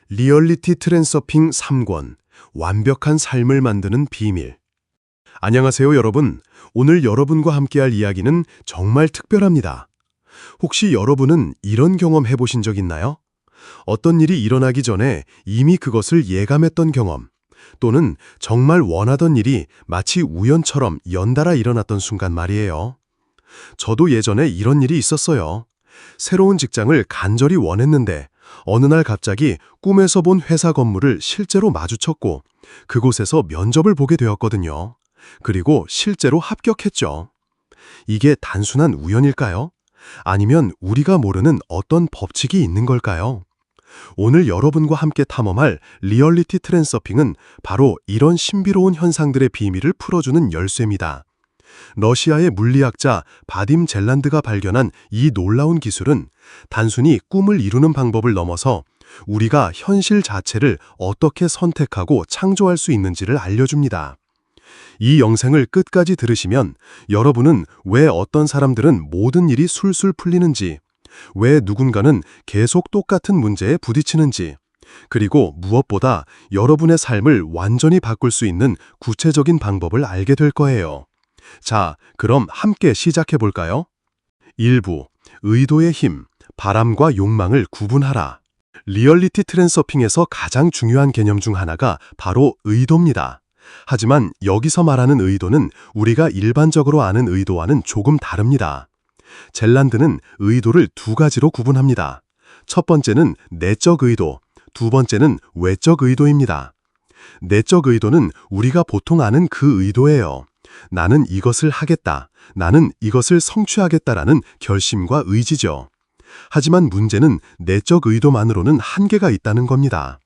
리얼리티 트랜서핑 3권 완벽한 삶을 만드는 비밀. 안녕하세요, 여러분. 오늘 여러분과 함께할 이야기는 정말 특별합니다. 혹시 여러분은 이런 경험 해보신 적 있나요? 어떤 일이 일어나기 전에 이미 그것을 예감했던 경험, 또는 정말 원하던 일이 마치 우연처럼 연달아 일어났던 순간 말이에요. 저도 예전에 이런 일이 있었어요. 새로운 직장을 간절히 원했는데 어느 날 갑자기 꿈에서 본 회사 건물을 실제로 마주쳤고 그곳에서 면접을 보게 되었거든요. 그리고 실제로 합격했죠. 이게 단순한 우연일까요? 아니면 우리가 모르는 어떤 법칙이 있는 걸까요? 오늘 여러분과 함께 탐험할 리얼리티 트랜서핑은 바로 이런 신비로운 현상들의 비밀을 풀어주는 열쇠입니다. 러시아의 물리학자 바딤 젤란드가 발견한 이 놀라운 기술은 단순히 꿈을 이루는 방법을 넘어서 우리가 현실 자체를 어떻게 선택하고 창조할 수 있는지를 알려줍니다. 이 영상을 끝까지 들으시면 여러분은 왜 어떤 사람들은 모든 일이 술술 풀리는지, 왜 누군가는 계속 똑같은 문제에 부딪히는지, 그리고 무엇보다 여러분의 삶을 완전히 바꿀 수 있는 구체적인 방법을 알게 될 거예요. 자, 그럼 함께 시작해 볼까요? 1부, 의도의 힘, 바람과 욕망을 구분하라. 리얼리티 트랜서핑에서 가장 중요한 개념 중 하나가 바로 의도입니다. 하지만 여기서 말하는 의도는 우리가 일반적으로 아는 의도와는 조금 다릅니다. 젤란드는 의도를 두 가지로 구분합니다. 첫 번째는 내적 의도, 두 번째는 외적 의도입니다. 내적 의도는 우리가 보통 아는 그 의도예요. 나는 이것을 하겠다, 나는 이것을 성취하겠다라는 결심과 의지죠. 하지만 문제는 내적 의도만으로는 한계가 있다는 겁니다.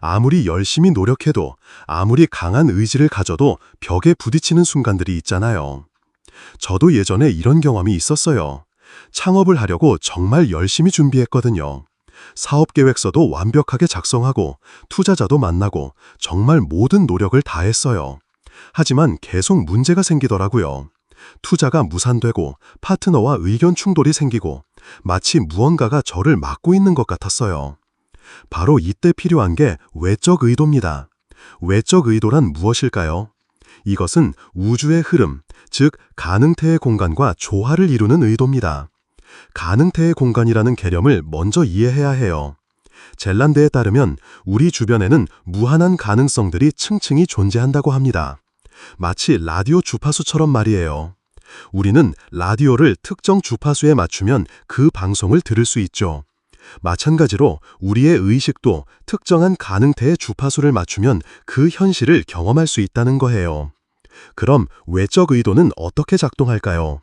아무리 열심히 노력해도, 아무리 강한 의지를 가져도 벽에 부딪히는 순간들이 있잖아요. 저도 예전에 이런 경험이 있었어요. 창업을 하려고 정말 열심히 준비했거든요. 사업 계획서도 완벽하게 작성하고, 투자자도 만나고, 정말 모든 노력을 다했어요. 하지만 계속 문제가 생기더라고요. 투자가 무산되고 파트너와 의견 충돌이 생기고 마치 무언가가 저를 막고 있는 것 같았어요. 바로 이때 필요한 게 외적 의도입니다. 외적 의도란 무엇일까요? 이것은 우주의 흐름, 즉 가능태의 공간과 조화를 이루는 의도입니다. 가능태의 공간이라는 개념을 먼저 이해해야 해요. 젤란드에 따르면 우리 주변에는 무한한 가능성들이 층층이 존재한다고 합니다. 마치 라디오 주파수처럼 말이에요. 우리는 라디오를 특정 주파수에 맞추면 그 방송을 들을 수 있죠. 마찬가지로 우리의 의식도 특정한 가능태의 주파수를 맞추면 그 현실을 경험할 수 있다는 거예요. 그럼 외적 의도는 어떻게 작동할까요?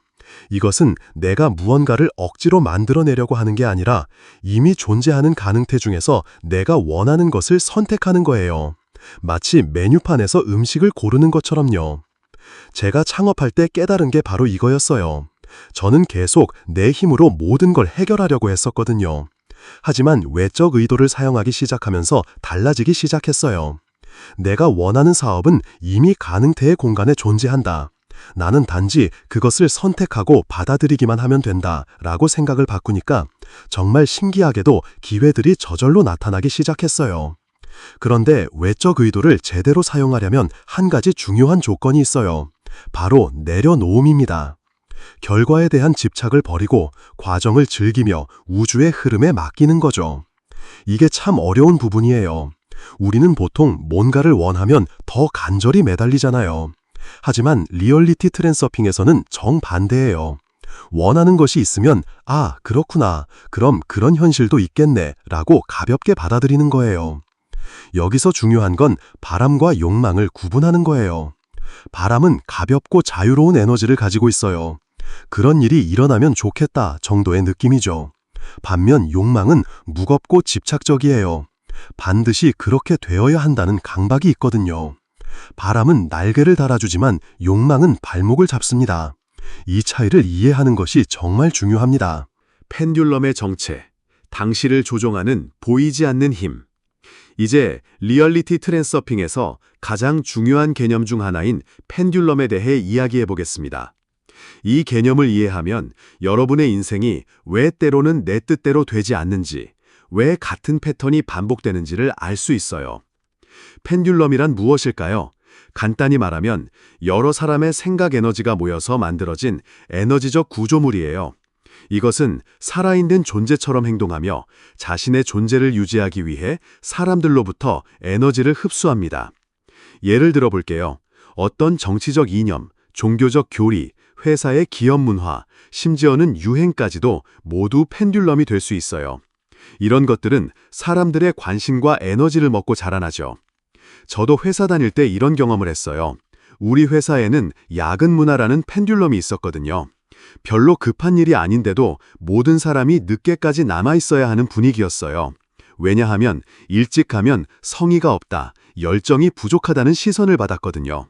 이것은 내가 무언가를 억지로 만들어내려고 하는 게 아니라 이미 존재하는 가능태 중에서 내가 원하는 것을 선택하는 거예요. 마치 메뉴판에서 음식을 고르는 것처럼요. 제가 창업할 때 깨달은 게 바로 이거였어요. 저는 계속 내 힘으로 모든 걸 해결하려고 했었거든요. 하지만 외적 의도를 사용하기 시작하면서 달라지기 시작했어요. 내가 원하는 사업은 이미 가능태의 공간에 존재한다. 나는 단지 그것을 선택하고 받아들이기만 하면 된다 라고 생각을 바꾸니까 정말 신기하게도 기회들이 저절로 나타나기 시작했어요. 그런데 외적 의도를 제대로 사용하려면 한 가지 중요한 조건이 있어요. 바로 내려놓음입니다. 결과에 대한 집착을 버리고 과정을 즐기며 우주의 흐름에 맡기는 거죠. 이게 참 어려운 부분이에요. 우리는 보통 뭔가를 원하면 더 간절히 매달리잖아요. 하지만 리얼리티 트랜서핑에서는 정반대예요. 원하는 것이 있으면 아, 그렇구나. 그럼 그런 현실도 있겠네 라고 가볍게 받아들이는 거예요. 여기서 중요한 건 바람과 욕망을 구분하는 거예요. 바람은 가볍고 자유로운 에너지를 가지고 있어요. 그런 일이 일어나면 좋겠다 정도의 느낌이죠. 반면 욕망은 무겁고 집착적이에요. 반드시 그렇게 되어야 한다는 강박이 있거든요. 바람은 날개를 달아주지만 욕망은 발목을 잡습니다. 이 차이를 이해하는 것이 정말 중요합니다. 펜듈럼의 정체, 당시를 조종하는 보이지 않는 힘. 이제 리얼리티 트랜서핑에서 가장 중요한 개념 중 하나인 펜듈럼에 대해 이야기해 보겠습니다. 이 개념을 이해하면 여러분의 인생이 왜 때로는 내 뜻대로 되지 않는지, 왜 같은 패턴이 반복되는지를 알 수 있어요. 펜듈럼이란 무엇일까요? 간단히 말하면 여러 사람의 생각 에너지가 모여서 만들어진 에너지적 구조물이에요. 이것은 살아있는 존재처럼 행동하며 자신의 존재를 유지하기 위해 사람들로부터 에너지를 흡수합니다. 예를 들어 볼게요. 어떤 정치적 이념, 종교적 교리, 회사의 기업 문화, 심지어는 유행까지도 모두 펜듈럼이 될 수 있어요. 이런 것들은 사람들의 관심과 에너지를 먹고 자라나죠. 저도 회사 다닐 때 이런 경험을 했어요. 우리 회사에는 야근 문화라는 펜듈럼이 있었거든요. 별로 급한 일이 아닌데도 모든 사람이 늦게까지 남아있어야 하는 분위기였어요. 왜냐하면 일찍 가면 성의가 없다, 열정이 부족하다는 시선을 받았거든요.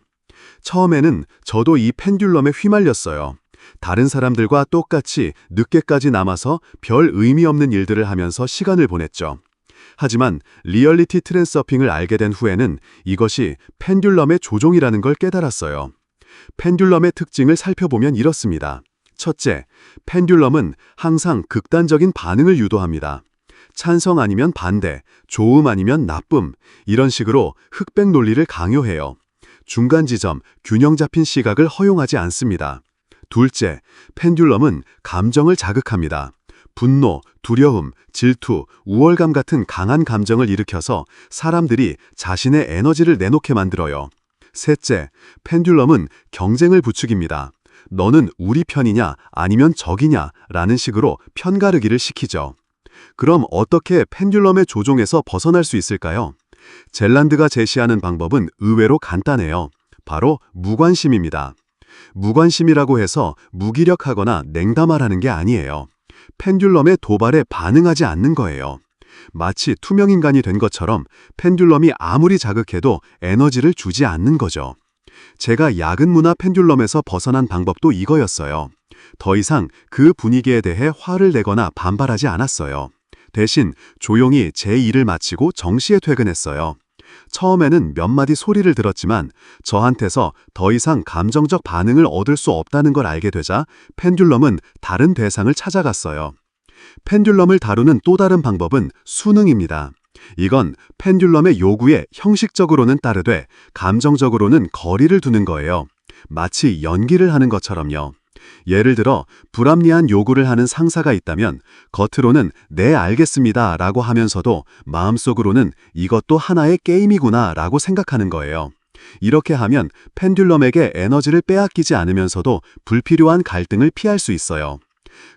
처음에는 저도 이 펜듈럼에 휘말렸어요. 다른 사람들과 똑같이 늦게까지 남아서 별 의미 없는 일들을 하면서 시간을 보냈죠. 하지만 리얼리티 트랜서핑을 알게 된 후에는 이것이 펜듈럼의 조종이라는 걸 깨달았어요. 펜듈럼의 특징을 살펴보면 이렇습니다. 첫째, 펜듈럼은 항상 극단적인 반응을 유도합니다. 찬성 아니면 반대, 좋음 아니면 나쁨, 이런 식으로 흑백 논리를 강요해요. 중간 지점, 균형 잡힌 시각을 허용하지 않습니다. 둘째, 펜듈럼은 감정을 자극합니다. 분노, 두려움, 질투, 우월감 같은 강한 감정을 일으켜서 사람들이 자신의 에너지를 내놓게 만들어요. 셋째, 펜듈럼은 경쟁을 부추깁니다. 너는 우리 편이냐 아니면 적이냐 라는 식으로 편가르기를 시키죠. 그럼 어떻게 펜듈럼의 조종에서 벗어날 수 있을까요? 젤란드가 제시하는 방법은 의외로 간단해요. 바로 무관심입니다. 무관심이라고 해서 무기력하거나 냉담하라는 게 아니에요. 펜듈럼의 도발에 반응하지 않는 거예요. 마치 투명인간이 된 것처럼 펜듈럼이 아무리 자극해도 에너지를 주지 않는 거죠. 제가 야근 문화 펜듈럼에서 벗어난 방법도 이거였어요. 더 이상 그 분위기에 대해 화를 내거나 반발하지 않았어요. 대신 조용히 제 일을 마치고 정시에 퇴근했어요. 처음에는 몇 마디 소리를 들었지만 저한테서 더 이상 감정적 반응을 얻을 수 없다는 걸 알게 되자 펜듈럼은 다른 대상을 찾아갔어요. 펜듈럼을 다루는 또 다른 방법은 수능입니다. 이건 펜듈럼의 요구에 형식적으로는 따르되 감정적으로는 거리를 두는 거예요. 마치 연기를 하는 것처럼요. 예를 들어 불합리한 요구를 하는 상사가 있다면 겉으로는 네 알겠습니다 라고 하면서도 마음속으로는 이것도 하나의 게임이구나 라고 생각하는 거예요. 이렇게 하면 펜듈럼에게 에너지를 빼앗기지 않으면서도 불필요한 갈등을 피할 수 있어요.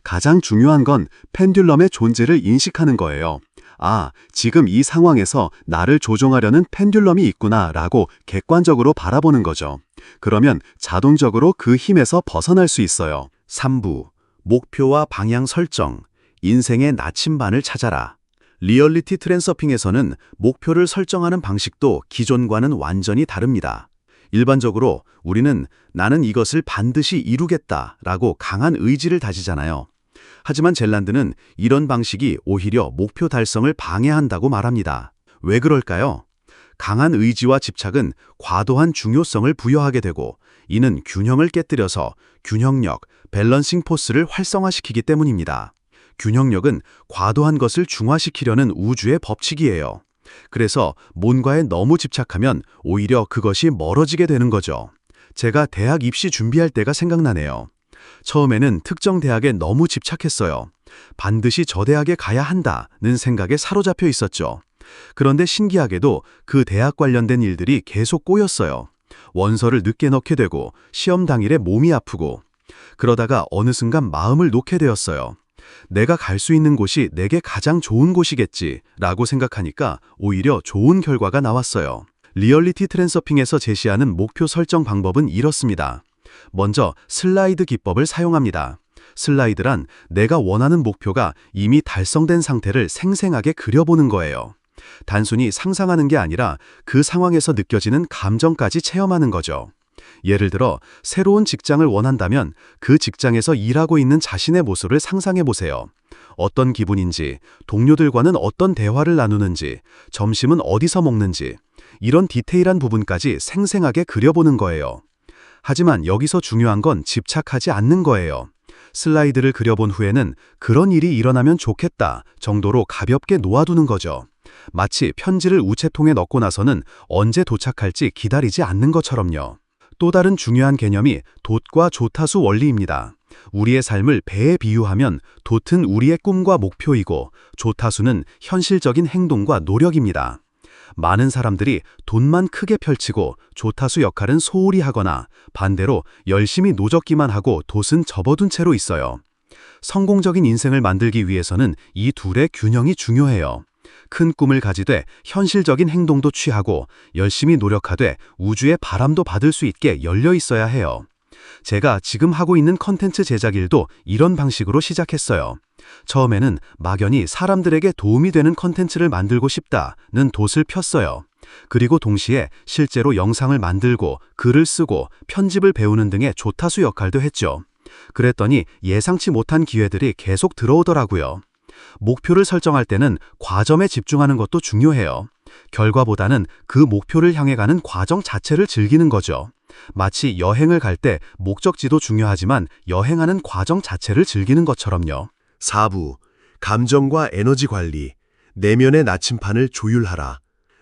가장 중요한 건 펜듈럼의 존재를 인식하는 거예요. 아, 지금 이 상황에서 나를 조종하려는 펜듈럼이 있구나 라고 객관적으로 바라보는 거죠. 그러면 자동적으로 그 힘에서 벗어날 수 있어요. 3부, 목표와 방향 설정, 인생의 나침반을 찾아라. 리얼리티 트랜서핑에서는 목표를 설정하는 방식도 기존과는 완전히 다릅니다. 일반적으로 우리는 나는 이것을 반드시 이루겠다라고 강한 의지를 다지잖아요. 하지만 젤란드는 이런 방식이 오히려 목표 달성을 방해한다고 말합니다. 왜 그럴까요? 강한 의지와 집착은 과도한 중요성을 부여하게 되고 이는 균형을 깨뜨려서 균형력, 밸런싱 포스를 활성화시키기 때문입니다. 균형력은 과도한 것을 중화시키려는 우주의 법칙이에요. 그래서 뭔가에 너무 집착하면 오히려 그것이 멀어지게 되는 거죠. 제가 대학 입시 준비할 때가 생각나네요. 처음에는 특정 대학에 너무 집착했어요. 반드시 저 대학에 가야 한다는 생각에 사로잡혀 있었죠. 그런데 신기하게도 그 대학 관련된 일들이 계속 꼬였어요. 원서를 늦게 넣게 되고 시험 당일에 몸이 아프고 그러다가 어느 순간 마음을 놓게 되었어요. 내가 갈 수 있는 곳이 내게 가장 좋은 곳이겠지라고 생각하니까 오히려 좋은 결과가 나왔어요. 리얼리티 트랜서핑에서 제시하는 목표 설정 방법은 이렇습니다. 먼저 슬라이드 기법을 사용합니다. 슬라이드란 내가 원하는 목표가 이미 달성된 상태를 생생하게 그려보는 거예요. 단순히 상상하는 게 아니라 그 상황에서 느껴지는 감정까지 체험하는 거죠. 예를 들어 새로운 직장을 원한다면 그 직장에서 일하고 있는 자신의 모습을 상상해 보세요. 어떤 기분인지, 동료들과는 어떤 대화를 나누는지, 점심은 어디서 먹는지, 이런 디테일한 부분까지 생생하게 그려보는 거예요. 하지만 여기서 중요한 건 집착하지 않는 거예요. 슬라이드를 그려본 후에는 그런 일이 일어나면 좋겠다 정도로 가볍게 놓아두는 거죠. 마치 편지를 우체통에 넣고 나서는 언제 도착할지 기다리지 않는 것처럼요. 또 다른 중요한 개념이 돛과 조타수 원리입니다. 우리의 삶을 배에 비유하면 돛은 우리의 꿈과 목표이고 조타수는 현실적인 행동과 노력입니다. 많은 사람들이 돛만 크게 펼치고 조타수 역할은 소홀히 하거나 반대로 열심히 노젓기만 하고 돛은 접어둔 채로 있어요. 성공적인 인생을 만들기 위해서는 이 둘의 균형이 중요해요. 큰 꿈을 가지되 현실적인 행동도 취하고 열심히 노력하되 우주의 바람도 받을 수 있게 열려 있어야 해요. 제가 지금 하고 있는 컨텐츠 제작 일도 이런 방식으로 시작했어요. 처음에는 막연히 사람들에게 도움이 되는 컨텐츠를 만들고 싶다는 돛을 폈어요. 그리고 동시에 실제로 영상을 만들고 글을 쓰고 편집을 배우는 등의 조타수 역할도 했죠. 그랬더니 예상치 못한 기회들이 계속 들어오더라고요. 목표를 설정할 때는 과정에 집중하는 것도 중요해요. 결과보다는 그 목표를 향해 가는 과정 자체를 즐기는 거죠. 마치 여행을 갈 때 목적지도 중요하지만 여행하는 과정 자체를 즐기는 것처럼요. 4부, 감정과 에너지 관리, 내면의 나침판을 조율하라.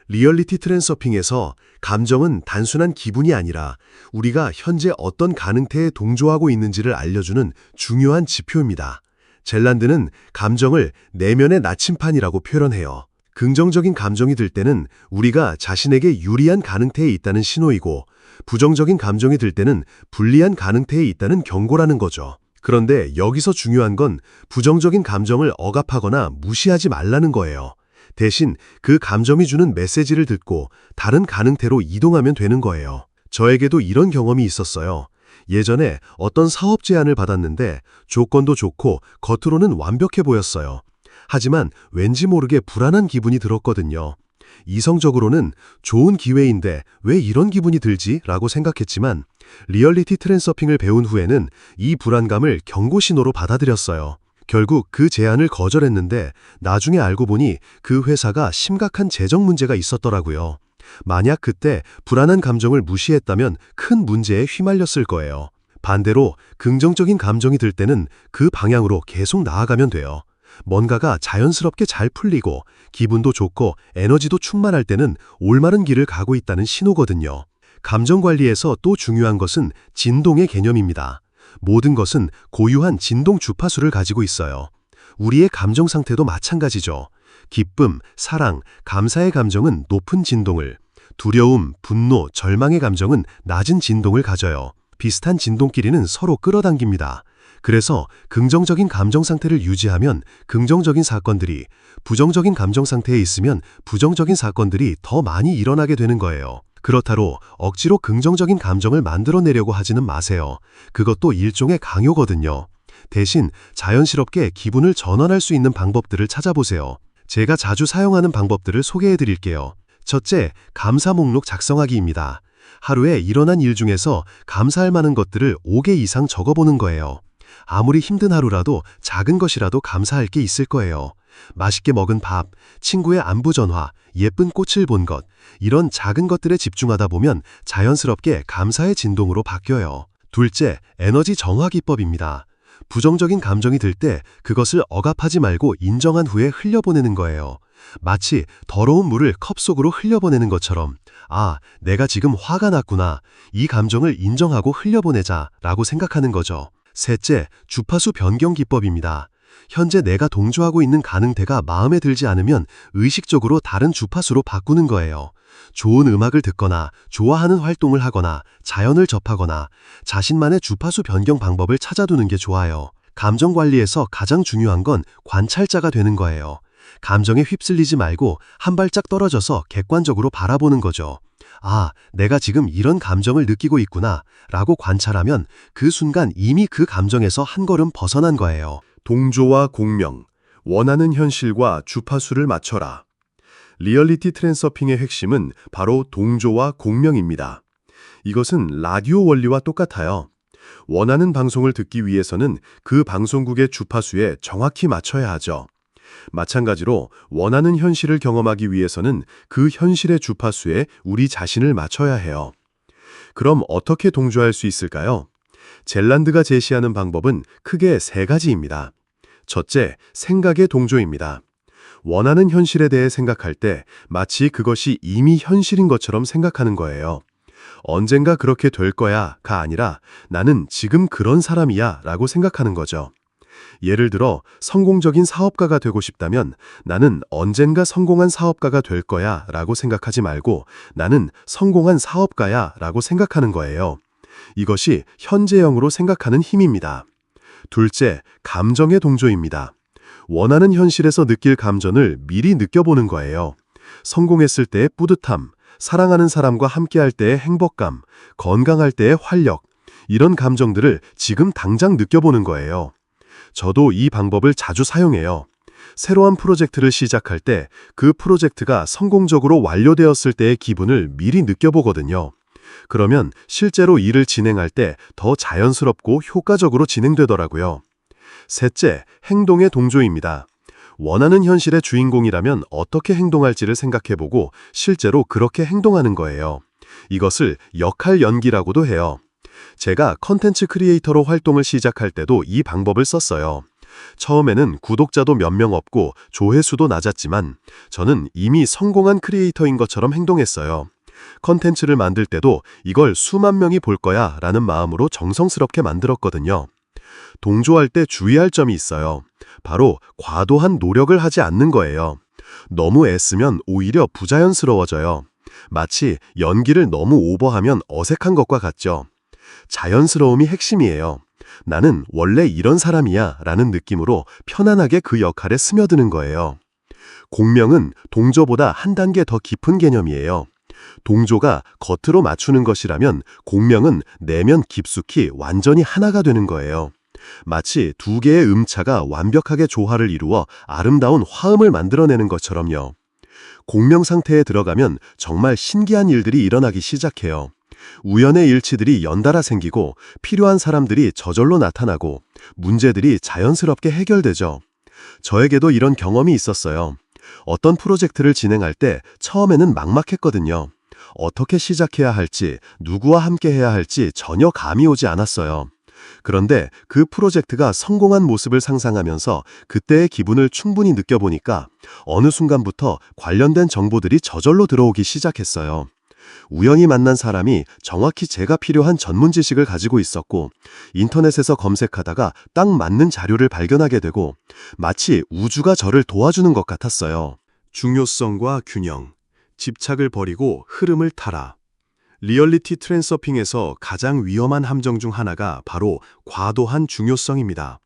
리얼리티 트랜서핑에서 감정은 단순한 기분이 아니라 우리가 현재 어떤 가능태에 동조하고 있는지를 알려주는 중요한 지표입니다. 젤란드는 감정을 내면의 나침판이라고 표현해요. 긍정적인 감정이 들 때는 우리가 자신에게 유리한 가능태에 있다는 신호이고, 부정적인 감정이 들 때는 불리한 가능태에 있다는 경고라는 거죠. 그런데 여기서 중요한 건 부정적인 감정을 억압하거나 무시하지 말라는 거예요. 대신 그 감정이 주는 메시지를 듣고 다른 가능태로 이동하면 되는 거예요. 저에게도 이런 경험이 있었어요. 예전에 어떤 사업 제안을 받았는데 조건도 좋고 겉으로는 완벽해 보였어요. 하지만 왠지 모르게 불안한 기분이 들었거든요. 이성적으로는 좋은 기회인데 왜 이런 기분이 들지? 라고 생각했지만 리얼리티 트랜서핑을 배운 후에는 이 불안감을 경고 신호로 받아들였어요. 결국 그 제안을 거절했는데 나중에 알고 보니 그 회사가 심각한 재정 문제가 있었더라고요. 만약 그때 불안한 감정을 무시했다면 큰 문제에 휘말렸을 거예요. 반대로 긍정적인 감정이 들 때는 그 방향으로 계속 나아가면 돼요. 뭔가가 자연스럽게 잘 풀리고 기분도 좋고 에너지도 충만할 때는 올바른 길을 가고 있다는 신호거든요. 감정 관리에서 또 중요한 것은 진동의 개념입니다. 모든 것은 고유한 진동 주파수를 가지고 있어요. 우리의 감정 상태도 마찬가지죠. 기쁨, 사랑, 감사의 감정은 높은 진동을, 두려움, 분노, 절망의 감정은 낮은 진동을 가져요. 비슷한 진동끼리는 서로 끌어당깁니다. 그래서 긍정적인 감정 상태를 유지하면 긍정적인 사건들이, 부정적인 감정 상태에 있으면 부정적인 사건들이 더 많이 일어나게 되는 거예요. 그렇다고 억지로 긍정적인 감정을 만들어내려고 하지는 마세요. 그것도 일종의 강요거든요. 대신 자연스럽게 기분을 전환할 수 있는 방법들을 찾아보세요. 제가 자주 사용하는 방법들을 소개해 드릴게요. 첫째, 감사 목록 작성하기입니다. 하루에 일어난 일 중에서 감사할 만한 것들을 5개 이상 적어보는 거예요. 아무리 힘든 하루라도 작은 것이라도 감사할 게 있을 거예요. 맛있게 먹은 밥, 친구의 안부 전화, 예쁜 꽃을 본 것, 이런 작은 것들에 집중하다 보면 자연스럽게 감사의 진동으로 바뀌어요. 둘째, 에너지 정화 기법입니다. 부정적인 감정이 들 때 그것을 억압하지 말고 인정한 후에 흘려보내는 거예요. 마치 더러운 물을 컵 속으로 흘려보내는 것처럼, 아, 내가 지금 화가 났구나. 이 감정을 인정하고 흘려보내자 라고 생각하는 거죠. 셋째, 주파수 변경 기법입니다. 현재 내가 동조하고 있는 가능태가 마음에 들지 않으면 의식적으로 다른 주파수로 바꾸는 거예요. 좋은 음악을 듣거나 좋아하는 활동을 하거나 자연을 접하거나 자신만의 주파수 변경 방법을 찾아두는 게 좋아요. 감정 관리에서 가장 중요한 건 관찰자가 되는 거예요. 감정에 휩쓸리지 말고 한 발짝 떨어져서 객관적으로 바라보는 거죠. 아, 내가 지금 이런 감정을 느끼고 있구나 라고 관찰하면 그 순간 이미 그 감정에서 한 걸음 벗어난 거예요. 동조와 공명, 원하는 현실과 주파수를 맞춰라. 리얼리티 트랜서핑의 핵심은 바로 동조와 공명입니다. 이것은 라디오 원리와 똑같아요. 원하는 방송을 듣기 위해서는 그 방송국의 주파수에 정확히 맞춰야 하죠. 마찬가지로 원하는 현실을 경험하기 위해서는 그 현실의 주파수에 우리 자신을 맞춰야 해요. 그럼 어떻게 동조할 수 있을까요? 젤란드가 제시하는 방법은 크게 세 가지입니다. 첫째, 생각의 동조입니다. 원하는 현실에 대해 생각할 때 마치 그것이 이미 현실인 것처럼 생각하는 거예요. 언젠가 그렇게 될 거야가 아니라 나는 지금 그런 사람이야 라고 생각하는 거죠. 예를 들어 성공적인 사업가가 되고 싶다면 나는 언젠가 성공한 사업가가 될 거야 라고 생각하지 말고 나는 성공한 사업가야 라고 생각하는 거예요. 이것이 현재형으로 생각하는 힘입니다. 둘째, 감정의 동조입니다. 원하는 현실에서 느낄 감정을 미리 느껴보는 거예요. 성공했을 때의 뿌듯함, 사랑하는 사람과 함께할 때의 행복감, 건강할 때의 활력, 이런 감정들을 지금 당장 느껴보는 거예요. 저도 이 방법을 자주 사용해요. 새로운 프로젝트를 시작할 때 그 프로젝트가 성공적으로 완료되었을 때의 기분을 미리 느껴보거든요. 그러면 실제로 일을 진행할 때 더 자연스럽고 효과적으로 진행되더라고요. 셋째, 행동의 동조입니다. 원하는 현실의 주인공이라면 어떻게 행동할지를 생각해보고 실제로 그렇게 행동하는 거예요. 이것을 역할 연기라고도 해요. 제가 컨텐츠 크리에이터로 활동을 시작할 때도 이 방법을 썼어요. 처음에는 구독자도 몇 명 없고 조회수도 낮았지만 저는 이미 성공한 크리에이터인 것처럼 행동했어요. 컨텐츠를 만들 때도 이걸 수만 명이 볼 거야 라는 마음으로 정성스럽게 만들었거든요. 동조할 때 주의할 점이 있어요. 바로 과도한 노력을 하지 않는 거예요. 너무 애쓰면 오히려 부자연스러워져요. 마치 연기를 너무 오버하면 어색한 것과 같죠. 자연스러움이 핵심이에요. 나는 원래 이런 사람이야 라는 느낌으로 편안하게 그 역할에 스며드는 거예요. 공명은 동조보다 한 단계 더 깊은 개념이에요. 동조가 겉으로 맞추는 것이라면 공명은 내면 깊숙이 완전히 하나가 되는 거예요. 마치 두 개의 음차가 완벽하게 조화를 이루어 아름다운 화음을 만들어내는 것처럼요. 공명 상태에 들어가면 정말 신기한 일들이 일어나기 시작해요. 우연의 일치들이 연달아 생기고 필요한 사람들이 저절로 나타나고 문제들이 자연스럽게 해결되죠. 저에게도 이런 경험이 있었어요. 어떤 프로젝트를 진행할 때 처음에는 막막했거든요. 어떻게 시작해야 할지, 누구와 함께 해야 할지 전혀 감이 오지 않았어요. 그런데 그 프로젝트가 성공한 모습을 상상하면서 그때의 기분을 충분히 느껴보니까 어느 순간부터 관련된 정보들이 저절로 들어오기 시작했어요. 우연히 만난 사람이 정확히 제가 필요한 전문 지식을 가지고 있었고 인터넷에서 검색하다가 딱 맞는 자료를 발견하게 되고 마치 우주가 저를 도와주는 것 같았어요. 중요성과 균형, 집착을 버리고 흐름을 타라. 리얼리티 트랜서핑에서 가장 위험한 함정 중 하나가 바로 과도한 중요성입니다.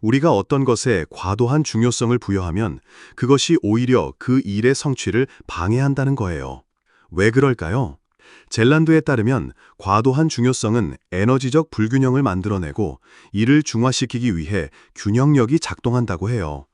우리가 어떤 것에 과도한 중요성을 부여하면 그것이 오히려 그 일의 성취를 방해한다는 거예요. 왜 그럴까요? 젤란드에 따르면 과도한 중요성은 에너지적 불균형을 만들어내고 이를 중화시키기 위해 균형력이 작동한다고 해요.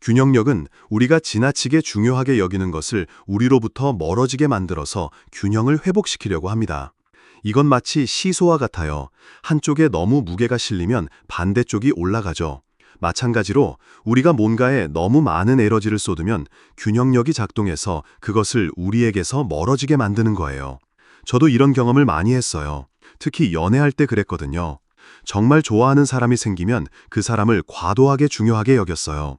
균형력은 우리가 지나치게 중요하게 여기는 것을 우리로부터 멀어지게 만들어서 균형을 회복시키려고 합니다. 이건 마치 시소와 같아요. 한쪽에 너무 무게가 실리면 반대쪽이 올라가죠. 마찬가지로 우리가 뭔가에 너무 많은 에너지를 쏟으면 균형력이 작동해서 그것을 우리에게서 멀어지게 만드는 거예요. 저도 이런 경험을 많이 했어요. 특히 연애할 때 그랬거든요. 정말 좋아하는 사람이 생기면 그 사람을 과도하게 중요하게 여겼어요.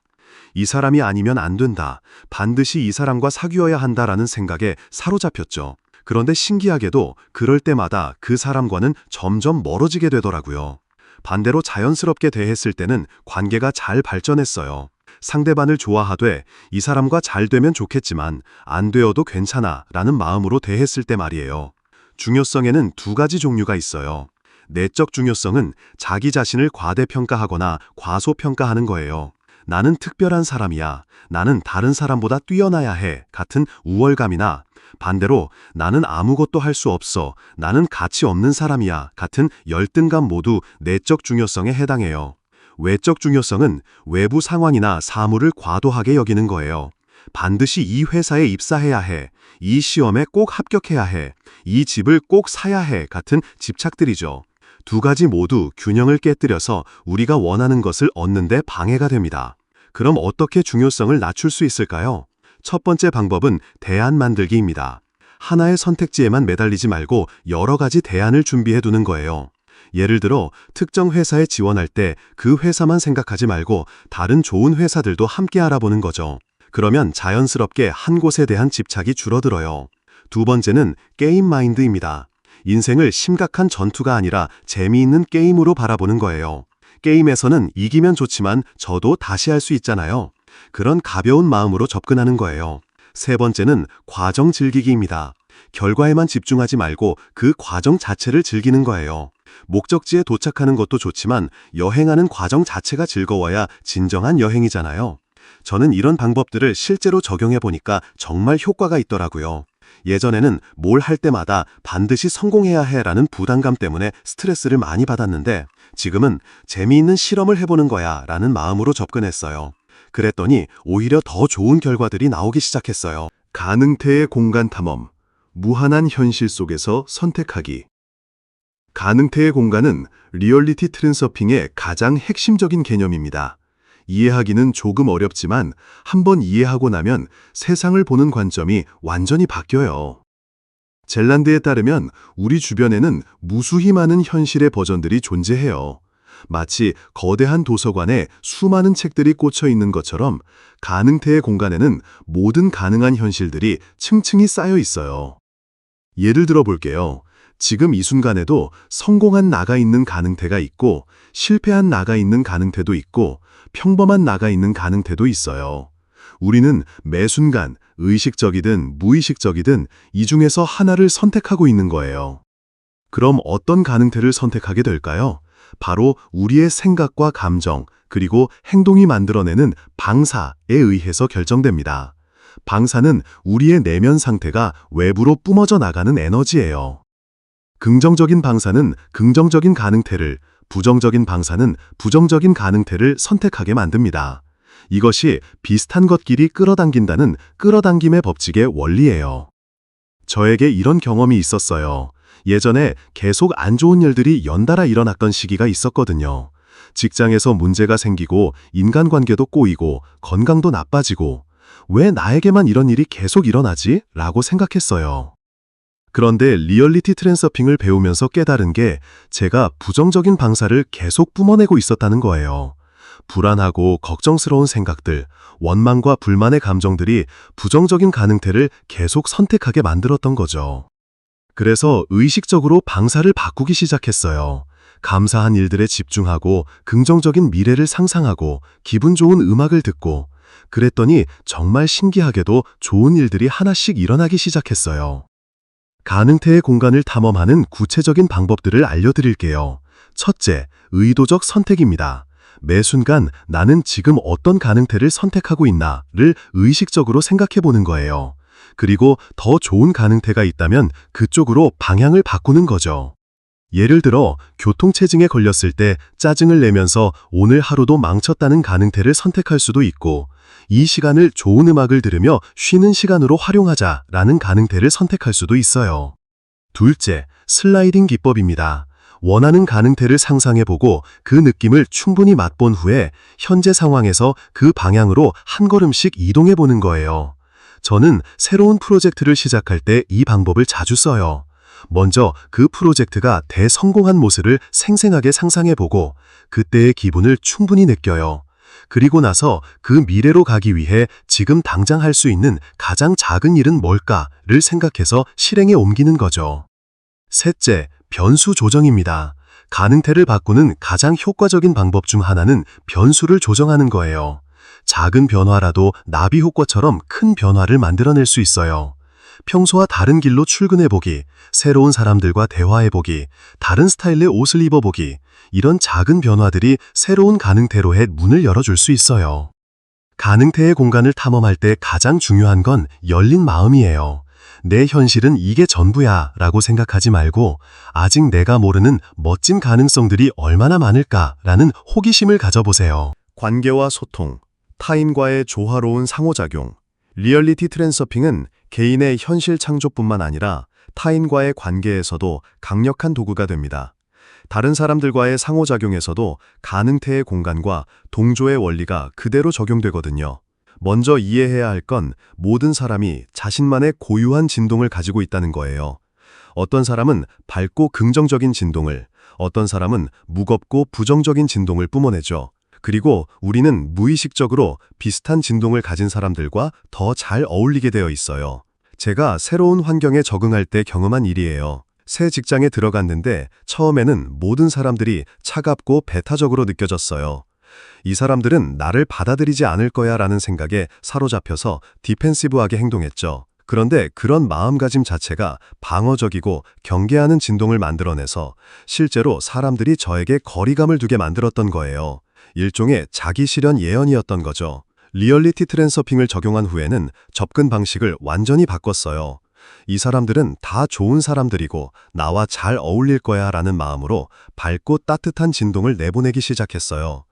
이 사람이 아니면 안 된다. 반드시 이 사람과 사귀어야 한다라는 생각에 사로잡혔죠. 그런데 신기하게도 그럴 때마다 그 사람과는 점점 멀어지게 되더라고요. 반대로 자연스럽게 대했을 때는 관계가 잘 발전했어요. 상대방을 좋아하되 이 사람과 잘 되면 좋겠지만 안 되어도 괜찮아 라는 마음으로 대했을 때 말이에요. 중요성에는 두 가지 종류가 있어요. 내적 중요성은 자기 자신을 과대평가하거나 과소평가하는 거예요. 나는 특별한 사람이야. 나는 다른 사람보다 뛰어나야 해. 같은 우월감이나 반대로 나는 아무것도 할 수 없어. 나는 가치 없는 사람이야. 같은 열등감 모두 내적 중요성에 해당해요. 외적 중요성은 외부 상황이나 사물을 과도하게 여기는 거예요. 반드시 이 회사에 입사해야 해. 이 시험에 꼭 합격해야 해. 이 집을 꼭 사야 해. 같은 집착들이죠. 두 가지 모두 균형을 깨뜨려서 우리가 원하는 것을 얻는 데 방해가 됩니다. 그럼 어떻게 중요성을 낮출 수 있을까요? 첫 번째 방법은 대안 만들기입니다. 하나의 선택지에만 매달리지 말고 여러 가지 대안을 준비해 두는 거예요. 예를 들어 특정 회사에 지원할 때 그 회사만 생각하지 말고 다른 좋은 회사들도 함께 알아보는 거죠. 그러면 자연스럽게 한 곳에 대한 집착이 줄어들어요. 두 번째는 게임 마인드입니다. 인생을 심각한 전투가 아니라 재미있는 게임으로 바라보는 거예요. 게임에서는 이기면 좋지만 져도 다시 할 수 있잖아요. 그런 가벼운 마음으로 접근하는 거예요. 세 번째는 과정 즐기기입니다. 결과에만 집중하지 말고 그 과정 자체를 즐기는 거예요. 목적지에 도착하는 것도 좋지만 여행하는 과정 자체가 즐거워야 진정한 여행이잖아요. 저는 이런 방법들을 실제로 적용해 보니까 정말 효과가 있더라고요. 예전에는 뭘 할 때마다 반드시 성공해야 해라는 부담감 때문에 스트레스를 많이 받았는데 지금은 재미있는 실험을 해보는 거야 라는 마음으로 접근했어요. 그랬더니 오히려 더 좋은 결과들이 나오기 시작했어요. 가능태의 공간 탐험, 무한한 현실 속에서 선택하기. 가능태의 공간은 리얼리티 트랜서핑의 가장 핵심적인 개념입니다. 이해하기는 조금 어렵지만 한번 이해하고 나면 세상을 보는 관점이 완전히 바뀌어요. 젤란드에 따르면 우리 주변에는 무수히 많은 현실의 버전들이 존재해요. 마치 거대한 도서관에 수많은 책들이 꽂혀 있는 것처럼 가능태의 공간에는 모든 가능한 현실들이 층층이 쌓여 있어요. 예를 들어 볼게요. 지금 이 순간에도 성공한 나가 있는 가능태가 있고 실패한 나가 있는 가능태도 있고 평범한 나가 있는 가능태도 있어요. 우리는 매 순간 의식적이든 무의식적이든 이 중에서 하나를 선택하고 있는 거예요. 그럼 어떤 가능태를 선택하게 될까요? 바로 우리의 생각과 감정, 그리고 행동이 만들어내는 방사에 의해서 결정됩니다. 방사는 우리의 내면 상태가 외부로 뿜어져 나가는 에너지예요. 긍정적인 방사는 긍정적인 가능태를, 부정적인 방사는 부정적인 가능태를 선택하게 만듭니다. 이것이 비슷한 것끼리 끌어당긴다는 끌어당김의 법칙의 원리예요. 저에게 이런 경험이 있었어요. 예전에 계속 안 좋은 일들이 연달아 일어났던 시기가 있었거든요. 직장에서 문제가 생기고 인간관계도 꼬이고 건강도 나빠지고 왜 나에게만 이런 일이 계속 일어나지? 라고 생각했어요. 그런데 리얼리티 트랜서핑을 배우면서 깨달은 게 제가 부정적인 방사를 계속 뿜어내고 있었다는 거예요. 불안하고 걱정스러운 생각들, 원망과 불만의 감정들이 부정적인 가능태를 계속 선택하게 만들었던 거죠. 그래서 의식적으로 방사를 바꾸기 시작했어요. 감사한 일들에 집중하고 긍정적인 미래를 상상하고 기분 좋은 음악을 듣고 그랬더니 정말 신기하게도 좋은 일들이 하나씩 일어나기 시작했어요. 가능태의 공간을 탐험하는 구체적인 방법들을 알려드릴게요. 첫째, 의도적 선택입니다. 매 순간 나는 지금 어떤 가능태를 선택하고 있나를 의식적으로 생각해 보는 거예요. 그리고 더 좋은 가능태가 있다면 그쪽으로 방향을 바꾸는 거죠. 예를 들어 교통체증에 걸렸을 때 짜증을 내면서 오늘 하루도 망쳤다는 가능태를 선택할 수도 있고 이 시간을 좋은 음악을 들으며 쉬는 시간으로 활용하자라는 가능태를 선택할 수도 있어요. 둘째, 슬라이딩 기법입니다. 원하는 가능태를 상상해보고 그 느낌을 충분히 맛본 후에 현재 상황에서 그 방향으로 한 걸음씩 이동해보는 거예요. 저는 새로운 프로젝트를 시작할 때 이 방법을 자주 써요. 먼저 그 프로젝트가 대성공한 모습을 생생하게 상상해보고 그때의 기분을 충분히 느껴요. 그리고 나서 그 미래로 가기 위해 지금 당장 할 수 있는 가장 작은 일은 뭘까를 생각해서 실행에 옮기는 거죠. 셋째, 변수 조정입니다. 가능태를 바꾸는 가장 효과적인 방법 중 하나는 변수를 조정하는 거예요. 작은 변화라도 나비 효과처럼 큰 변화를 만들어낼 수 있어요. 평소와 다른 길로 출근해보기, 새로운 사람들과 대화해보기, 다른 스타일의 옷을 입어보기, 이런 작은 변화들이 새로운 가능태로의 문을 열어줄 수 있어요. 가능태의 공간을 탐험할 때 가장 중요한 건 열린 마음이에요. 내 현실은 이게 전부야 라고 생각하지 말고 아직 내가 모르는 멋진 가능성들이 얼마나 많을까라는 호기심을 가져보세요. 관계와 소통, 타인과의 조화로운 상호작용. 리얼리티 트랜서핑은 개인의 현실 창조뿐만 아니라 타인과의 관계에서도 강력한 도구가 됩니다. 다른 사람들과의 상호작용에서도 가능태의 공간과 동조의 원리가 그대로 적용되거든요. 먼저 이해해야 할 건 모든 사람이 자신만의 고유한 진동을 가지고 있다는 거예요. 어떤 사람은 밝고 긍정적인 진동을, 어떤 사람은 무겁고 부정적인 진동을 뿜어내죠. 그리고 우리는 무의식적으로 비슷한 진동을 가진 사람들과 더 잘 어울리게 되어 있어요. 제가 새로운 환경에 적응할 때 경험한 일이에요. 새 직장에 들어갔는데 처음에는 모든 사람들이 차갑고 배타적으로 느껴졌어요. 이 사람들은 나를 받아들이지 않을 거야 라는 생각에 사로잡혀서 디펜시브하게 행동했죠. 그런데 그런 마음가짐 자체가 방어적이고 경계하는 진동을 만들어내서 실제로 사람들이 저에게 거리감을 두게 만들었던 거예요. 일종의 자기 실현 예언이었던 거죠. 리얼리티 트랜서핑을 적용한 후에는 접근 방식을 완전히 바꿨어요. 이 사람들은 다 좋은 사람들이고 나와 잘 어울릴 거야 라는 마음으로 밝고 따뜻한 진동을 내보내기 시작했어요.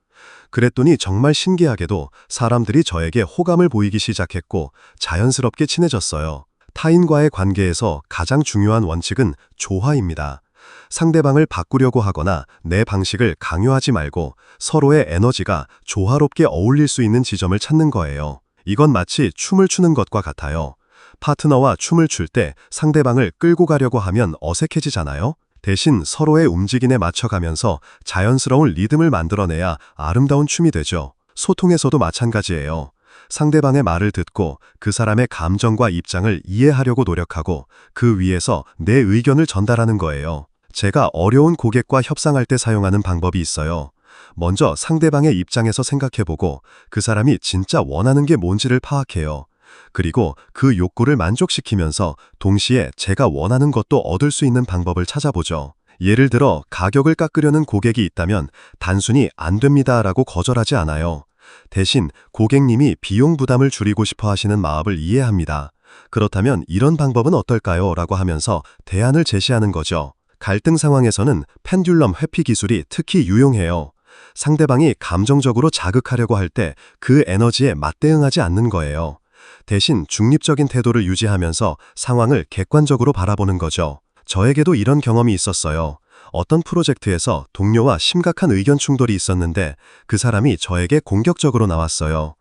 그랬더니 정말 신기하게도 사람들이 저에게 호감을 보이기 시작했고 자연스럽게 친해졌어요. 타인과의 관계에서 가장 중요한 원칙은 조화입니다. 상대방을 바꾸려고 하거나 내 방식을 강요하지 말고 서로의 에너지가 조화롭게 어울릴 수 있는 지점을 찾는 거예요. 이건 마치 춤을 추는 것과 같아요. 파트너와 춤을 출 때 상대방을 끌고 가려고 하면 어색해지잖아요. 대신 서로의 움직임에 맞춰가면서 자연스러운 리듬을 만들어내야 아름다운 춤이 되죠. 소통에서도 마찬가지예요. 상대방의 말을 듣고 그 사람의 감정과 입장을 이해하려고 노력하고 그 위에서 내 의견을 전달하는 거예요. 제가 어려운 고객과 협상할 때 사용하는 방법이 있어요. 먼저 상대방의 입장에서 생각해보고 그 사람이 진짜 원하는 게 뭔지를 파악해요. 그리고 그 욕구를 만족시키면서 동시에 제가 원하는 것도 얻을 수 있는 방법을 찾아보죠. 예를 들어 가격을 깎으려는 고객이 있다면 단순히 안 됩니다라고 거절하지 않아요. 대신 고객님이 비용 부담을 줄이고 싶어 하시는 마음을 이해합니다. 그렇다면 이런 방법은 어떨까요? 라고 하면서 대안을 제시하는 거죠. 갈등 상황에서는 펜듈럼 회피 기술이 특히 유용해요. 상대방이 감정적으로 자극하려고 할 때 그 에너지에 맞대응하지 않는 거예요. 대신 중립적인 태도를 유지하면서 상황을 객관적으로 바라보는 거죠. 저에게도 이런 경험이 있었어요. 어떤 프로젝트에서 동료와 심각한 의견 충돌이 있었는데 그 사람이 저에게 공격적으로 나왔어요.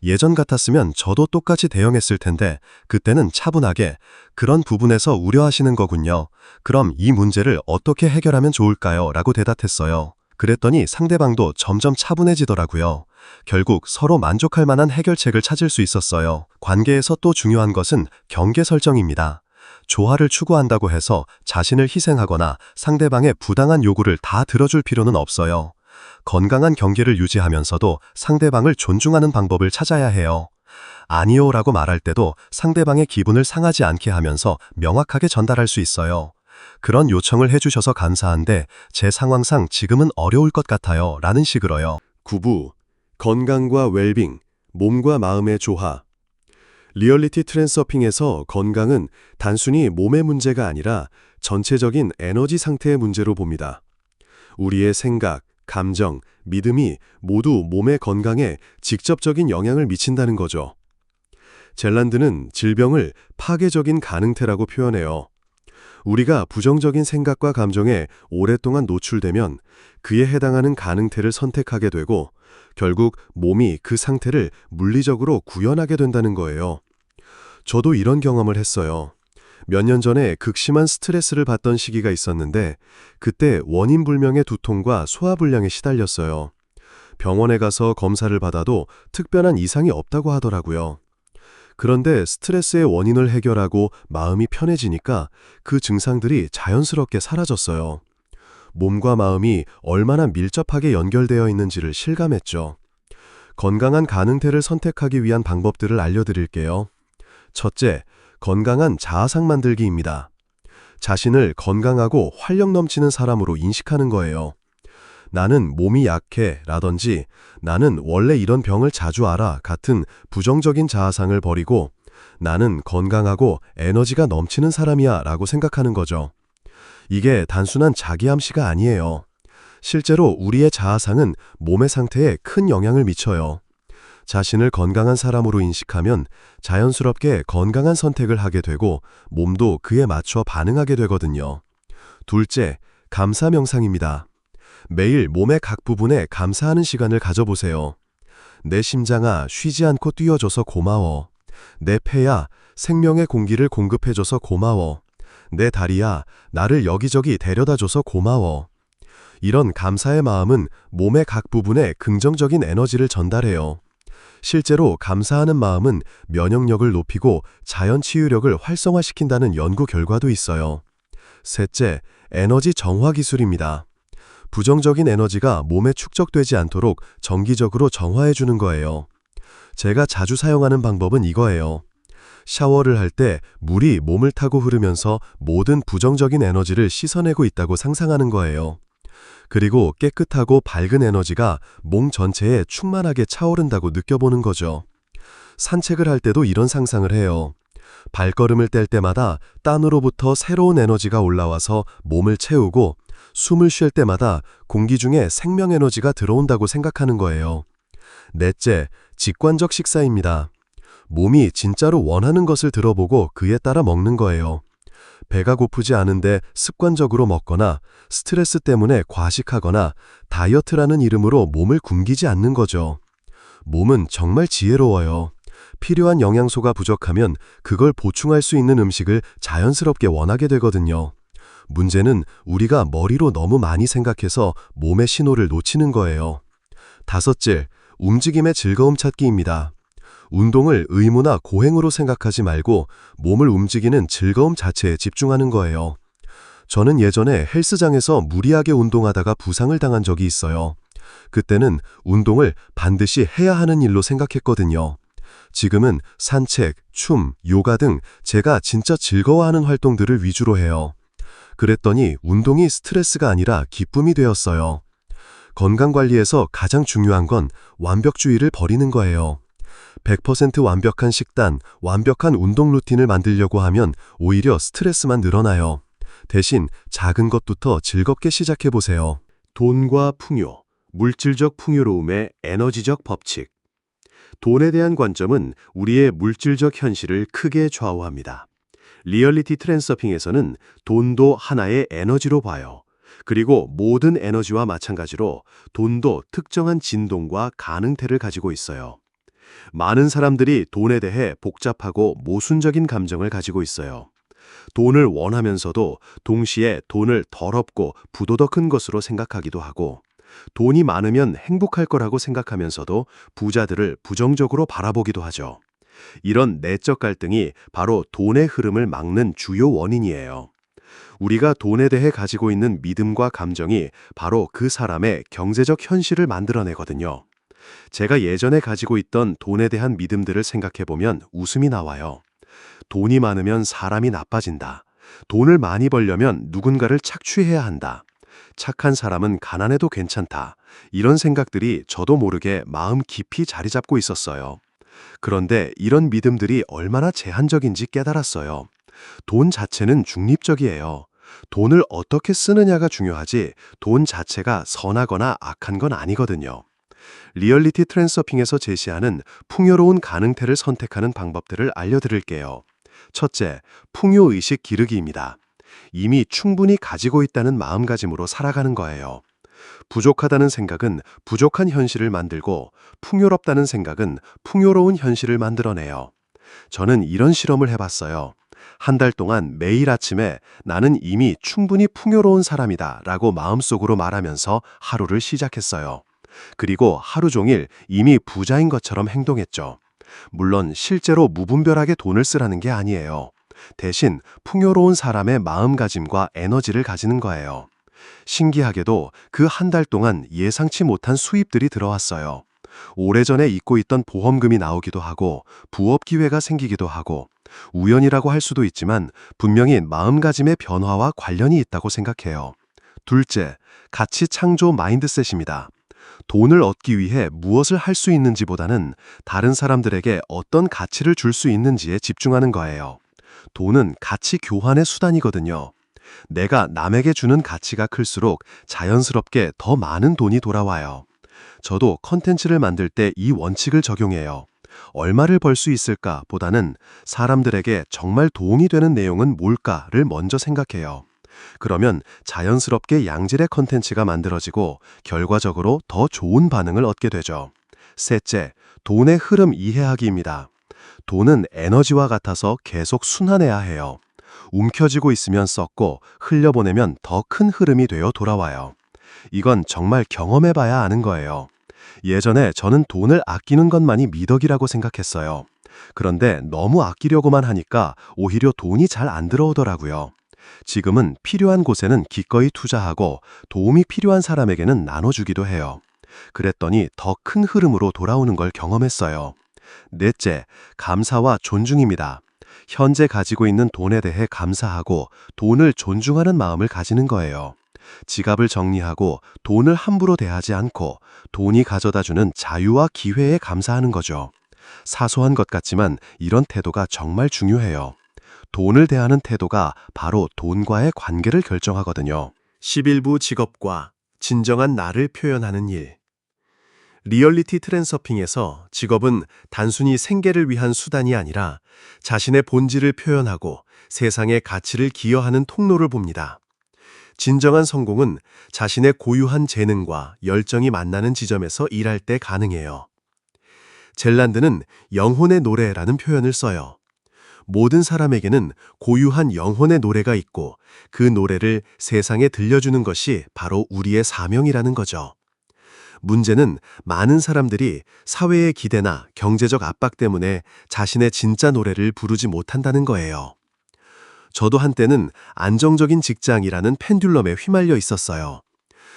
예전 같았으면 저도 똑같이 대응했을 텐데 그때는 차분하게 그런 부분에서 우려하시는 거군요. 그럼 이 문제를 어떻게 해결하면 좋을까요? 라고 대답했어요. 그랬더니 상대방도 점점 차분해지더라고요. 결국 서로 만족할 만한 해결책을 찾을 수 있었어요. 관계에서 또 중요한 것은 경계 설정입니다. 조화를 추구한다고 해서 자신을 희생하거나 상대방의 부당한 요구를 다 들어줄 필요는 없어요. 건강한 경계를 유지하면서도 상대방을 존중하는 방법을 찾아야 해요. 아니요 라고 말할 때도 상대방의 기분을 상하지 않게 하면서 명확하게 전달할 수 있어요. 그런 요청을 해주셔서 감사한데 제 상황상 지금은 어려울 것 같아요 라는 식으로요. 9부 건강과 웰빙, 몸과 마음의 조화. 리얼리티 트랜서핑에서 건강은 단순히 몸의 문제가 아니라 전체적인 에너지 상태의 문제로 봅니다. 우리의 생각, 감정, 믿음이 모두 몸의 건강에 직접적인 영향을 미친다는 거죠. 젤란드는 질병을 파괴적인 가능태라고 표현해요. 우리가 부정적인 생각과 감정에 오랫동안 노출되면 그에 해당하는 가능태를 선택하게 되고 결국 몸이 그 상태를 물리적으로 구현하게 된다는 거예요. 저도 이런 경험을 했어요. 몇 년 전에 극심한 스트레스를 받던 시기가 있었는데 그때 원인 불명의 두통과 소화불량에 시달렸어요. 병원에 가서 검사를 받아도 특별한 이상이 없다고 하더라고요. 그런데 스트레스의 원인을 해결하고 마음이 편해지니까 그 증상들이 자연스럽게 사라졌어요. 몸과 마음이 얼마나 밀접하게 연결되어 있는지를 실감했죠. 건강한 가능태를 선택하기 위한 방법들을 알려드릴게요. 첫째, 건강한 자아상 만들기입니다. 자신을 건강하고 활력 넘치는 사람으로 인식하는 거예요. 나는 몸이 약해 라든지 나는 원래 이런 병을 자주 앓아 같은 부정적인 자아상을 버리고 나는 건강하고 에너지가 넘치는 사람이야 라고 생각하는 거죠. 이게 단순한 자기암시가 아니에요. 실제로 우리의 자아상은 몸의 상태에 큰 영향을 미쳐요. 자신을 건강한 사람으로 인식하면 자연스럽게 건강한 선택을 하게 되고 몸도 그에 맞춰 반응하게 되거든요. 둘째, 감사 명상입니다. 매일 몸의 각 부분에 감사하는 시간을 가져보세요. 내 심장아, 쉬지 않고 뛰어줘서 고마워. 내 폐야, 생명의 공기를 공급해줘서 고마워. 내 다리야, 나를 여기저기 데려다줘서 고마워. 이런 감사의 마음은 몸의 각 부분에 긍정적인 에너지를 전달해요. 실제로 감사하는 마음은 면역력을 높이고 자연 치유력을 활성화시킨다는 연구 결과도 있어요. 셋째, 에너지 정화 기술입니다. 부정적인 에너지가 몸에 축적되지 않도록 정기적으로 정화해주는 거예요. 제가 자주 사용하는 방법은 이거예요. 샤워를 할 때 물이 몸을 타고 흐르면서 모든 부정적인 에너지를 씻어내고 있다고 상상하는 거예요. 그리고 깨끗하고 밝은 에너지가 몸 전체에 충만하게 차오른다고 느껴보는 거죠. 산책을 할 때도 이런 상상을 해요. 발걸음을 뗄 때마다 딴으로부터 새로운 에너지가 올라와서 몸을 채우고 숨을 쉴 때마다 공기 중에 생명 에너지가 들어온다고 생각하는 거예요. 넷째, 직관적 식사입니다. 몸이 진짜로 원하는 것을 들어보고 그에 따라 먹는 거예요. 배가 고프지 않은데 습관적으로 먹거나 스트레스 때문에 과식하거나 다이어트라는 이름으로 몸을 굶기지 않는 거죠. 몸은 정말 지혜로워요. 필요한 영양소가 부족하면 그걸 보충할 수 있는 음식을 자연스럽게 원하게 되거든요. 문제는 우리가 머리로 너무 많이 생각해서 몸의 신호를 놓치는 거예요. 다섯째, 움직임의 즐거움 찾기입니다. 운동을 의무나 고행으로 생각하지 말고 몸을 움직이는 즐거움 자체에 집중하는 거예요. 저는 예전에 헬스장에서 무리하게 운동하다가 부상을 당한 적이 있어요. 그때는 운동을 반드시 해야 하는 일로 생각했거든요. 지금은 산책, 춤, 요가 등 제가 진짜 즐거워하는 활동들을 위주로 해요. 그랬더니 운동이 스트레스가 아니라 기쁨이 되었어요. 건강관리에서 가장 중요한 건 완벽주의를 버리는 거예요. 100% 완벽한 식단, 완벽한 운동 루틴을 만들려고 하면 오히려 스트레스만 늘어나요. 대신 작은 것부터 즐겁게 시작해보세요. 돈과 풍요, 물질적 풍요로움의 에너지적 법칙. 돈에 대한 관점은 우리의 물질적 현실을 크게 좌우합니다. 리얼리티 트랜서핑에서는 돈도 하나의 에너지로 봐요. 그리고 모든 에너지와 마찬가지로 돈도 특정한 진동과 가능태를 가지고 있어요. 많은 사람들이 돈에 대해 복잡하고 모순적인 감정을 가지고 있어요. 돈을 원하면서도 동시에 돈을 더럽고 부도덕한 것으로 생각하기도 하고, 돈이 많으면 행복할 거라고 생각하면서도 부자들을 부정적으로 바라보기도 하죠. 이런 내적 갈등이 바로 돈의 흐름을 막는 주요 원인이에요. 우리가 돈에 대해 가지고 있는 믿음과 감정이 바로 그 사람의 경제적 현실을 만들어내거든요. 제가 예전에 가지고 있던 돈에 대한 믿음들을 생각해보면 웃음이 나와요. 돈이 많으면 사람이 나빠진다. 돈을 많이 벌려면 누군가를 착취해야 한다. 착한 사람은 가난해도 괜찮다. 이런 생각들이 저도 모르게 마음 깊이 자리 잡고 있었어요. 그런데 이런 믿음들이 얼마나 제한적인지 깨달았어요. 돈 자체는 중립적이에요. 돈을 어떻게 쓰느냐가 중요하지 돈 자체가 선하거나 악한 건 아니거든요. 리얼리티 트랜서핑에서 제시하는 풍요로운 가능태를 선택하는 방법들을 알려드릴게요. 첫째, 풍요의식 기르기입니다. 이미 충분히 가지고 있다는 마음가짐으로 살아가는 거예요. 부족하다는 생각은 부족한 현실을 만들고 풍요롭다는 생각은 풍요로운 현실을 만들어내요. 저는 이런 실험을 해봤어요. 한 달 동안 매일 아침에 나는 이미 충분히 풍요로운 사람이다 라고 마음속으로 말하면서 하루를 시작했어요. 그리고 하루 종일 이미 부자인 것처럼 행동했죠. 물론 실제로 무분별하게 돈을 쓰라는 게 아니에요. 대신 풍요로운 사람의 마음가짐과 에너지를 가지는 거예요. 신기하게도 그 한 달 동안 예상치 못한 수입들이 들어왔어요. 오래전에 잊고 있던 보험금이 나오기도 하고 부업 기회가 생기기도 하고 우연이라고 할 수도 있지만 분명히 마음가짐의 변화와 관련이 있다고 생각해요. 둘째, 가치 창조 마인드셋입니다. 돈을 얻기 위해 무엇을 할 수 있는지보다는 다른 사람들에게 어떤 가치를 줄 수 있는지에 집중하는 거예요. 돈은 가치 교환의 수단이거든요. 내가 남에게 주는 가치가 클수록 자연스럽게 더 많은 돈이 돌아와요. 저도 컨텐츠를 만들 때 이 원칙을 적용해요. 얼마를 벌 수 있을까 보다는 사람들에게 정말 도움이 되는 내용은 뭘까를 먼저 생각해요. 그러면 자연스럽게 양질의 컨텐츠가 만들어지고 결과적으로 더 좋은 반응을 얻게 되죠. 셋째, 돈의 흐름 이해하기입니다. 돈은 에너지와 같아서 계속 순환해야 해요. 움켜쥐고 있으면 썩고 흘려보내면 더 큰 흐름이 되어 돌아와요. 이건 정말 경험해봐야 아는 거예요. 예전에 저는 돈을 아끼는 것만이 미덕이라고 생각했어요. 그런데 너무 아끼려고만 하니까 오히려 돈이 잘 안 들어오더라고요. 지금은 필요한 곳에는 기꺼이 투자하고 도움이 필요한 사람에게는 나눠주기도 해요. 그랬더니 더 큰 흐름으로 돌아오는 걸 경험했어요. 넷째, 감사와 존중입니다. 현재 가지고 있는 돈에 대해 감사하고 돈을 존중하는 마음을 가지는 거예요. 지갑을 정리하고 돈을 함부로 대하지 않고 돈이 가져다주는 자유와 기회에 감사하는 거죠. 사소한 것 같지만 이런 태도가 정말 중요해요. 돈을 대하는 태도가 바로 돈과의 관계를 결정하거든요. 11부 직업과 진정한 나를 표현하는 일. 리얼리티 트랜서핑에서 직업은 단순히 생계를 위한 수단이 아니라 자신의 본질을 표현하고 세상의 가치를 기여하는 통로를 봅니다. 진정한 성공은 자신의 고유한 재능과 열정이 만나는 지점에서 일할 때 가능해요. 젤란드는 영혼의 노래라는 표현을 써요. 모든 사람에게는 고유한 영혼의 노래가 있고 그 노래를 세상에 들려주는 것이 바로 우리의 사명이라는 거죠. 문제는 많은 사람들이 사회의 기대나 경제적 압박 때문에 자신의 진짜 노래를 부르지 못한다는 거예요. 저도 한때는 안정적인 직장이라는 펜듈럼에 휘말려 있었어요.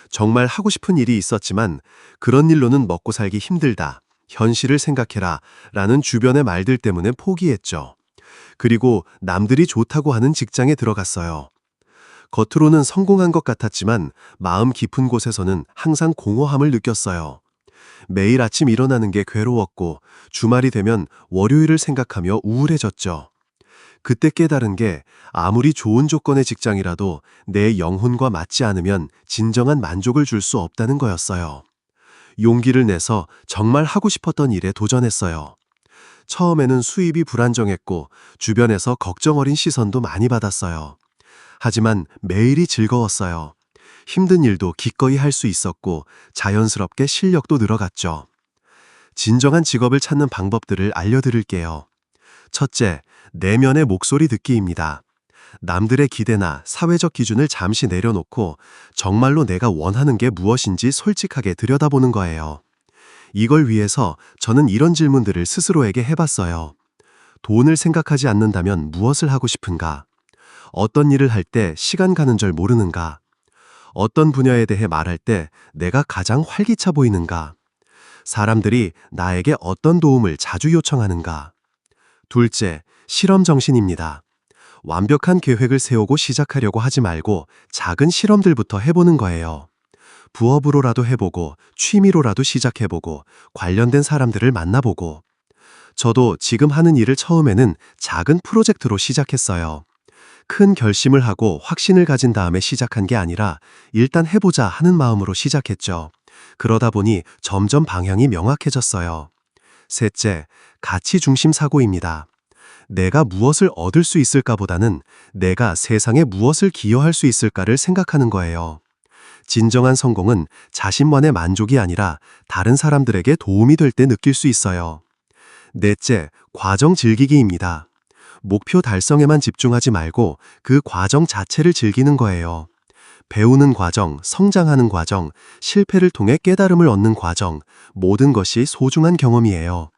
정말 하고 싶은 일이 있었지만 그런 일로는 먹고 살기 힘들다, 현실을 생각해라 라는 주변의 말들 때문에 포기했죠. 그리고 남들이 좋다고 하는 직장에 들어갔어요. 겉으로는 성공한 것 같았지만 마음 깊은 곳에서는 항상 공허함을 느꼈어요. 매일 아침 일어나는 게 괴로웠고 주말이 되면 월요일을 생각하며 우울해졌죠. 그때 깨달은 게 아무리 좋은 조건의 직장이라도 내 영혼과 맞지 않으면 진정한 만족을 줄 수 없다는 거였어요. 용기를 내서 정말 하고 싶었던 일에 도전했어요. 처음에는 수입이 불안정했고 주변에서 걱정 어린 시선도 많이 받았어요. 하지만 매일이 즐거웠어요. 힘든 일도 기꺼이 할 수 있었고 자연스럽게 실력도 늘어갔죠. 진정한 직업을 찾는 방법들을 알려드릴게요. 첫째, 내면의 목소리 듣기입니다. 남들의 기대나 사회적 기준을 잠시 내려놓고 정말로 내가 원하는 게 무엇인지 솔직하게 들여다보는 거예요. 이걸 위해서 저는 이런 질문들을 스스로에게 해봤어요. 돈을 생각하지 않는다면 무엇을 하고 싶은가? 어떤 일을 할 때 시간 가는 줄 모르는가? 어떤 분야에 대해 말할 때 내가 가장 활기차 보이는가? 사람들이 나에게 어떤 도움을 자주 요청하는가? 둘째, 실험 정신입니다. 완벽한 계획을 세우고 시작하려고 하지 말고 작은 실험들부터 해보는 거예요. 부업으로라도 해보고 취미로라도 시작해보고 관련된 사람들을 만나보고. 저도 지금 하는 일을 처음에는 작은 프로젝트로 시작했어요. 큰 결심을 하고 확신을 가진 다음에 시작한 게 아니라 일단 해보자 하는 마음으로 시작했죠. 그러다 보니 점점 방향이 명확해졌어요. 셋째, 가치 중심 사고입니다. 내가 무엇을 얻을 수 있을까보다는 내가 세상에 무엇을 기여할 수 있을까를 생각하는 거예요. 진정한 성공은 자신만의 만족이 아니라 다른 사람들에게 도움이 될 때 느낄 수 있어요. 넷째, 과정 즐기기입니다. 목표 달성에만 집중하지 말고 그 과정 자체를 즐기는 거예요. 배우는 과정, 성장하는 과정, 실패를 통해 깨달음을 얻는 과정, 모든 것이 소중한 경험이에요.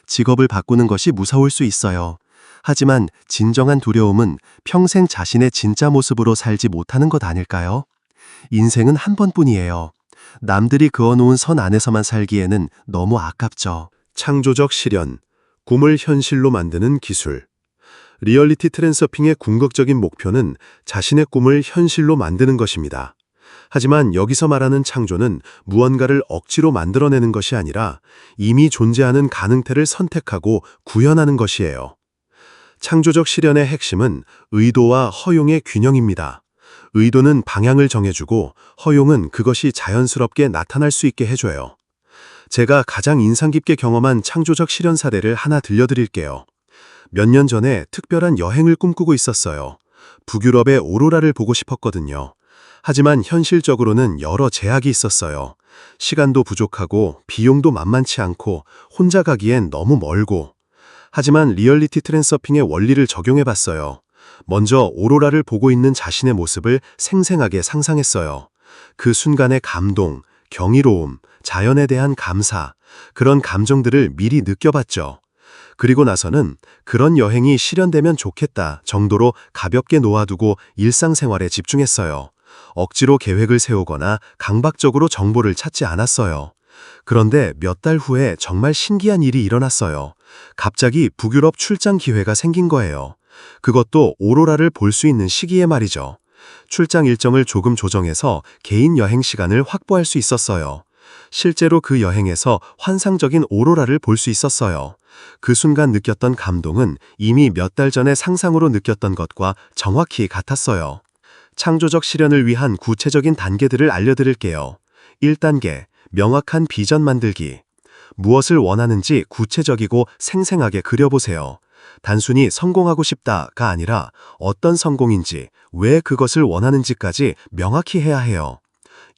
직업을 바꾸는 것이 무서울 수 있어요. 하지만 진정한 두려움은 평생 자신의 진짜 모습으로 살지 못하는 것 아닐까요? 인생은 한 번뿐이에요. 남들이 그어놓은 선 안에서만 살기에는 너무 아깝죠. 창조적 실현, 꿈을 현실로 만드는 기술. 리얼리티 트랜서핑의 궁극적인 목표는 자신의 꿈을 현실로 만드는 것입니다. 하지만 여기서 말하는 창조는 무언가를 억지로 만들어내는 것이 아니라 이미 존재하는 가능태를 선택하고 구현하는 것이에요. 창조적 실현의 핵심은 의도와 허용의 균형입니다. 의도는 방향을 정해주고 허용은 그것이 자연스럽게 나타날 수 있게 해줘요. 제가 가장 인상 깊게 경험한 창조적 실현 사례를 하나 들려드릴게요. 몇 년 전에 특별한 여행을 꿈꾸고 있었어요. 북유럽의 오로라를 보고 싶었거든요. 하지만 현실적으로는 여러 제약이 있었어요. 시간도 부족하고 비용도 만만치 않고 혼자 가기엔 너무 멀고. 하지만 리얼리티 트랜서핑의 원리를 적용해봤어요. 먼저 오로라를 보고 있는 자신의 모습을 생생하게 상상했어요. 그 순간의 감동, 경이로움, 자연에 대한 감사, 그런 감정들을 미리 느껴봤죠. 그리고 나서는 그런 여행이 실현되면 좋겠다 정도로 가볍게 놓아두고 일상생활에 집중했어요. 억지로 계획을 세우거나 강박적으로 정보를 찾지 않았어요. 그런데 몇 달 후에 정말 신기한 일이 일어났어요. 갑자기 북유럽 출장 기회가 생긴 거예요. 그것도 오로라를 볼 수 있는 시기에 말이죠. 출장 일정을 조금 조정해서 개인 여행 시간을 확보할 수 있었어요. 실제로 그 여행에서 환상적인 오로라를 볼 수 있었어요. 그 순간 느꼈던 감동은 이미 몇 달 전에 상상으로 느꼈던 것과 정확히 같았어요. 창조적 실현을 위한 구체적인 단계들을 알려드릴게요. 1단계, 명확한 비전 만들기. 무엇을 원하는지 구체적이고 생생하게 그려보세요. 단순히 성공하고 싶다가 아니라 어떤 성공인지, 왜 그것을 원하는지까지 명확히 해야 해요.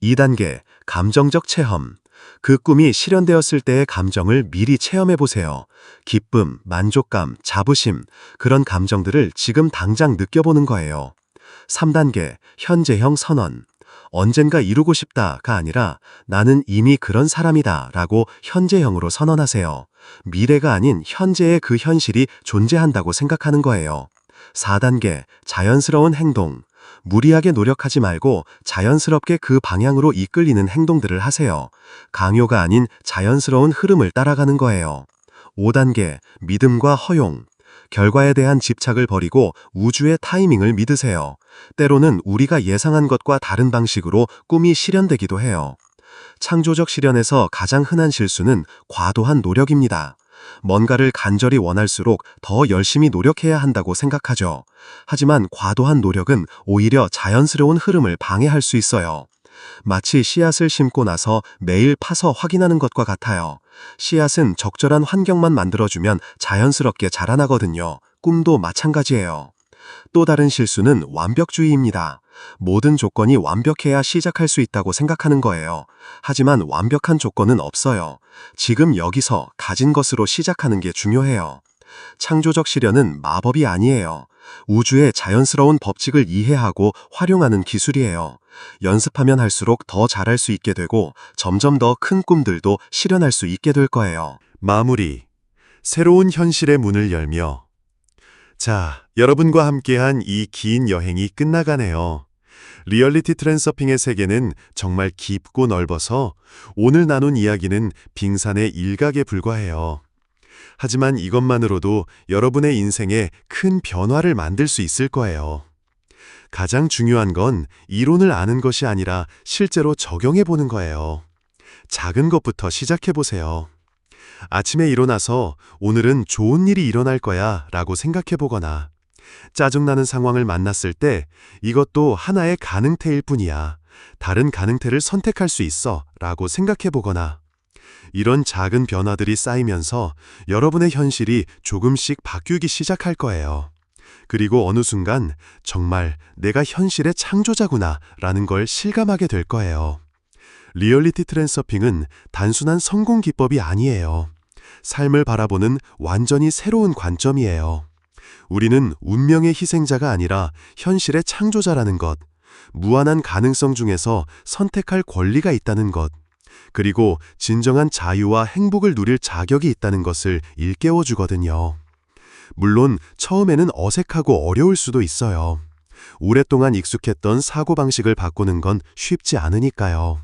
2단계, 감정적 체험. 그 꿈이 실현되었을 때의 감정을 미리 체험해보세요. 기쁨, 만족감, 자부심, 그런 감정들을 지금 당장 느껴보는 거예요. 3단계, 현재형 선언. 언젠가 이루고 싶다가 아니라 나는 이미 그런 사람이다 라고 현재형으로 선언하세요. 미래가 아닌 현재의 그 현실이 존재한다고 생각하는 거예요. 4단계, 자연스러운 행동. 무리하게 노력하지 말고 자연스럽게 그 방향으로 이끌리는 행동들을 하세요. 강요가 아닌 자연스러운 흐름을 따라가는 거예요. 5단계, 믿음과 허용. 결과에 대한 집착을 버리고 우주의 타이밍을 믿으세요. 때로는 우리가 예상한 것과 다른 방식으로 꿈이 실현되기도 해요. 창조적 실현에서 가장 흔한 실수는 과도한 노력입니다. 뭔가를 간절히 원할수록 더 열심히 노력해야 한다고 생각하죠. 하지만 과도한 노력은 오히려 자연스러운 흐름을 방해할 수 있어요. 마치 씨앗을 심고 나서 매일 파서 확인하는 것과 같아요. 씨앗은 적절한 환경만 만들어주면 자연스럽게 자라나거든요. 꿈도 마찬가지예요. 또 다른 실수는 완벽주의입니다. 모든 조건이 완벽해야 시작할 수 있다고 생각하는 거예요. 하지만 완벽한 조건은 없어요. 지금 여기서 가진 것으로 시작하는 게 중요해요. 창조적 실현은 마법이 아니에요. 우주의 자연스러운 법칙을 이해하고 활용하는 기술이에요. 연습하면 할수록 더 잘할 수 있게 되고 점점 더 큰 꿈들도 실현할 수 있게 될 거예요. 마무리. 새로운 현실의 문을 열며. 자, 여러분과 함께한 이 긴 여행이 끝나가네요. 리얼리티 트랜서핑의 세계는 정말 깊고 넓어서 오늘 나눈 이야기는 빙산의 일각에 불과해요. 하지만 이것만으로도 여러분의 인생에 큰 변화를 만들 수 있을 거예요. 가장 중요한 건 이론을 아는 것이 아니라 실제로 적용해 보는 거예요. 작은 것부터 시작해 보세요. 아침에 일어나서 오늘은 좋은 일이 일어날 거야 라고 생각해 보거나, 짜증나는 상황을 만났을 때 이것도 하나의 가능태일 뿐이야, 다른 가능태를 선택할 수 있어 라고 생각해 보거나, 이런 작은 변화들이 쌓이면서 여러분의 현실이 조금씩 바뀌기 시작할 거예요. 그리고 어느 순간 정말 내가 현실의 창조자구나 라는 걸 실감하게 될 거예요. 리얼리티 트랜서핑은 단순한 성공 기법이 아니에요. 삶을 바라보는 완전히 새로운 관점이에요. 우리는 운명의 희생자가 아니라 현실의 창조자라는 것, 무한한 가능성 중에서 선택할 권리가 있다는 것, 그리고 진정한 자유와 행복을 누릴 자격이 있다는 것을 일깨워 주거든요. 물론 처음에는 어색하고 어려울 수도 있어요. 오랫동안 익숙했던 사고방식을 바꾸는 건 쉽지 않으니까요.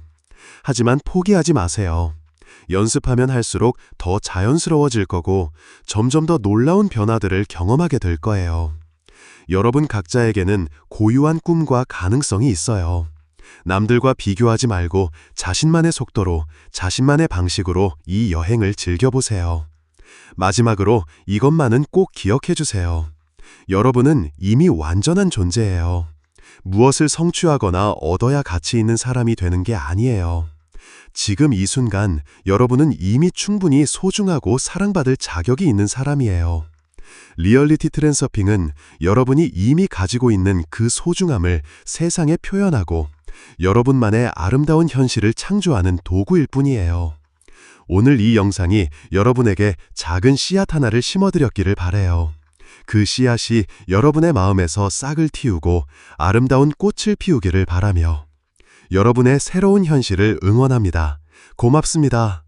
하지만 포기하지 마세요. 연습하면 할수록 더 자연스러워질 거고 점점 더 놀라운 변화들을 경험하게 될 거예요. 여러분 각자에게는 고유한 꿈과 가능성이 있어요. 남들과 비교하지 말고 자신만의 속도로, 자신만의 방식으로 이 여행을 즐겨보세요. 마지막으로 이것만은 꼭 기억해 주세요. 여러분은 이미 완전한 존재예요. 무엇을 성취하거나 얻어야 가치 있는 사람이 되는 게 아니에요. 지금 이 순간 여러분은 이미 충분히 소중하고 사랑받을 자격이 있는 사람이에요. 리얼리티 트랜서핑은 여러분이 이미 가지고 있는 그 소중함을 세상에 표현하고 여러분만의 아름다운 현실을 창조하는 도구일 뿐이에요. 오늘 이 영상이 여러분에게 작은 씨앗 하나를 심어드렸기를 바라요. 그 씨앗이 여러분의 마음에서 싹을 틔우고 아름다운 꽃을 피우기를 바라며 여러분의 새로운 현실을 응원합니다. 고맙습니다.